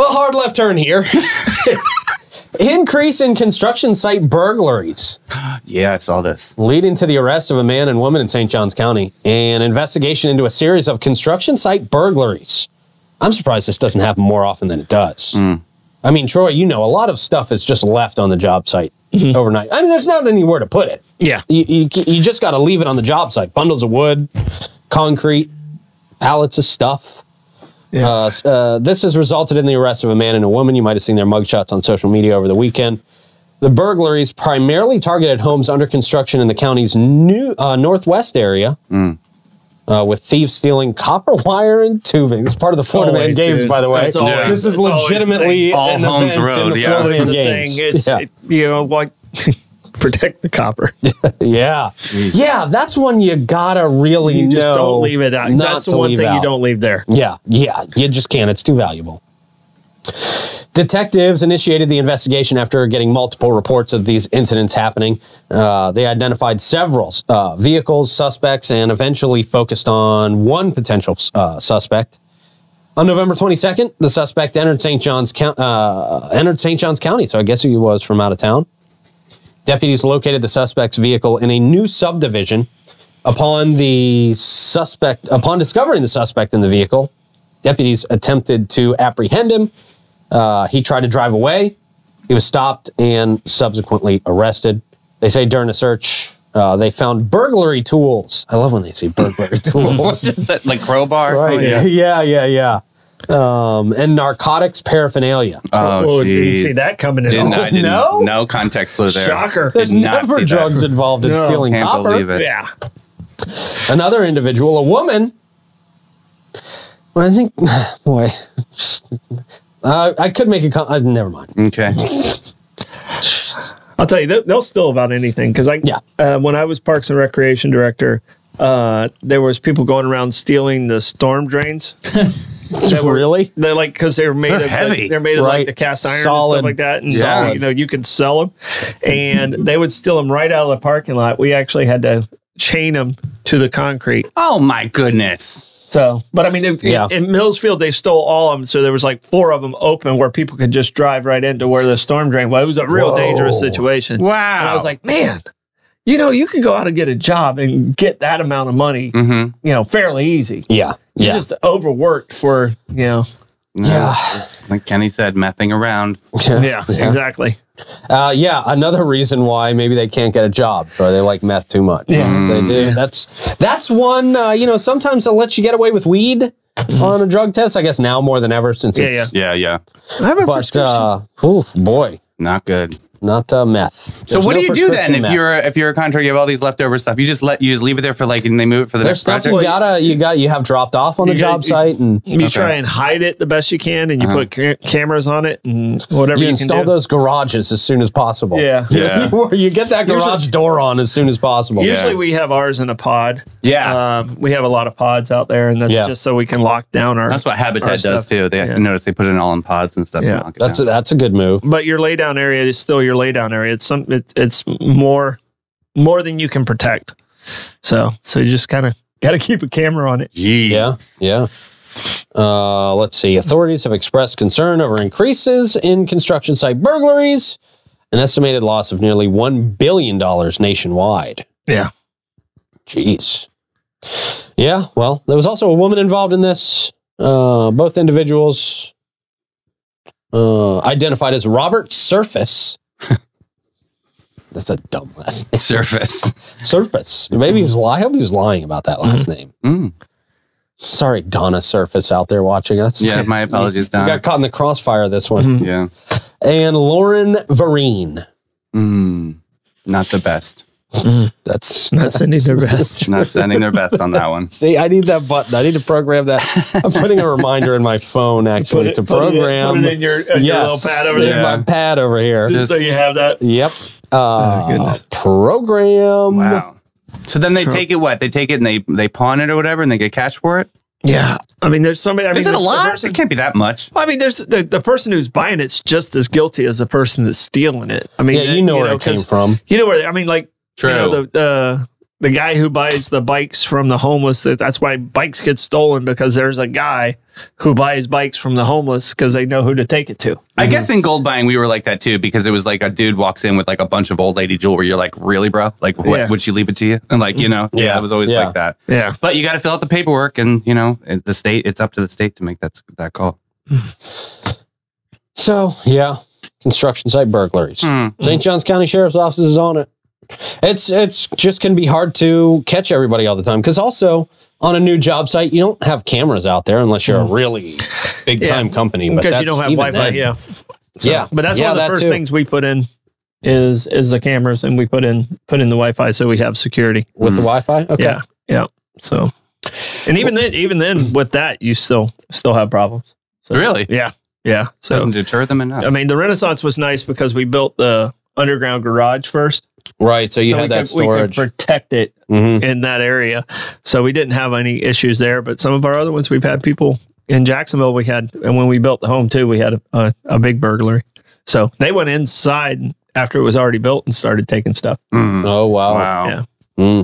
Well, hard left turn here. Increase in construction site burglaries. Yeah, I saw this. Leading to the arrest of a man and woman in St. Johns County. An investigation into a series of construction site burglaries. I'm surprised this doesn't happen more often than it does. I mean, Troy, you know, a lot of stuff is just left on the job site overnight. I mean, there's not anywhere to put it. Yeah. You just got to leave it on the job site. Bundles of wood, concrete, pallets of stuff. Yeah. This has resulted in the arrest of a man and a woman. You might have seen their mugshots on social media over the weekend. The burglaries primarily targeted homes under construction in the county's new northwest area, with thieves stealing copper wire and tubing. This is part of the Florida Man Games, by the way. This is legitimately an event in the Florida Man Games. It's, you know, like... protect the copper. Yeah. That's one you gotta really know. Just don't leave it out. That's the one thing you don't leave there. Yeah, you just can't. It's too valuable. Detectives initiated the investigation after getting multiple reports of these incidents happening. They identified several vehicles, suspects, and eventually focused on one potential suspect. On November 22nd, the suspect entered St. Johns County, so I guess he was from out of town. Deputies located the suspect's vehicle in a new subdivision. Upon discovering the suspect in the vehicle, deputies attempted to apprehend him. He tried to drive away. He was stopped and subsequently arrested. They say during a search, they found burglary tools. I love when they say burglary tools. What's that, like crowbar? Right. Yeah. And narcotics paraphernalia. Oh, didn't see that coming in. No context clue there. Shocker. There's never drugs involved in stealing copper. Believe it. Yeah. Another individual, a woman. Well, I think, boy, I could make a never mind. Okay. I'll tell you, they'll steal about anything. Because when I was Parks and Recreation director, there was people going around stealing the storm drains. Really? They're like, because they're made of heavy. They're made of like the cast iron solid, and stuff like that, and so, you know, you could sell them, and they would steal them right out of the parking lot. We actually had to chain them to the concrete. Oh my goodness! So, but I mean, in Millsfield, they stole all of them. So there was like 4 of them open where people could just drive right into where the storm drain was. It was a real dangerous situation. Wow! And I was like, man. You know, you could go out and get a job and get that amount of money, you know, fairly easy. Yeah. You just overworked for, you know. It's like Kenny said, messing around. Yeah, exactly. Another reason why maybe they can't get a job, or they like meth too much. Yeah. They do. That's one, you know, sometimes they'll let you get away with weed on a drug test. I guess now more than ever since it's... Yeah. I have a prescription. Boy. Not good. Not meth. So what do you do then if you're a contractor? You have all these leftover stuff. You just leave it there for and they move it for the next project. You have dropped off on the job site, and you try and hide it the best you can, and you put cameras on it and whatever you install those garages as soon as possible. Yeah. You get that garage door on as soon as possible. Usually we have ours in a pod. Yeah. We have a lot of pods out there, and that's just so we can lock down our. That's what Habitat does too. They actually notice they put it all in pods and stuff. Yeah. And lock it down. That's a good move. But your lay down area is still your lay down area. It's more than you can protect. So you just kind of got to keep a camera on it. Jeez. Yeah. Let's see. Authorities have expressed concern over increases in construction site burglaries, an estimated loss of nearly $1 billion nationwide. Yeah. Jeez. Yeah. Well, there was also a woman involved in this. Both individuals identified as Robert Surface. That's a dumb last name. Surface. Maybe he was lying. I hope he was lying about that last name. Sorry, Donna Surface out there watching us. Yeah, my apologies, Donna. We got caught in the crossfire of this one. Yeah. And Lauren Vereen. Not the best. That's not sending their best. Not sending their best on that one. See, I need that button. I need to program that. I'm putting a reminder in my phone actually to program. Put it in your little pad over there. My pad over here. Just so you have that. Yep. Goodness. Program. Wow. So then they take it They take it and they pawn it or whatever and they get cash for it? Yeah. I mean, there's somebody. Is it a lot? It can't be that much. I mean, there's the person who's buying it's just as guilty as the person that's stealing it. I mean, you know where it came from. You know where, I mean, like, true. You know, the guy who buys the bikes from the homeless, that's why bikes get stolen, because there's a guy who buys bikes from the homeless because they know who to take it to. I guess in gold buying, we were like that too, because it was like a dude walks in with like a bunch of old lady jewelry. You're like, really, bro? Like, what, would she leave it to you? And like, you know, it was always like that. Yeah. But you got to fill out the paperwork, and, you know, the state, it's up to the state to make that call. So, yeah, construction site burglaries. St. Johns County Sheriff's Office is on it. It's just going to be hard to catch everybody all the time, because also on a new job site, you don't have cameras out there unless you're a really big time company. But because you don't have Wi-Fi. Then, So, but that's one of the first things we put in is the cameras, and we put in the Wi-Fi so we have security with the Wi-Fi. Okay, yeah. So, and even then with that, you still have problems. So, really? Yeah. So doesn't deter them enough. I mean, the Renaissance was nice because we built the underground garage first. Right, so you had that storage. We could protect it in that area, so we didn't have any issues there. But some of our other ones, we've had people in Jacksonville. And when we built the home too, we had a big burglary. So they went inside after it was already built and started taking stuff. Oh wow! Yeah.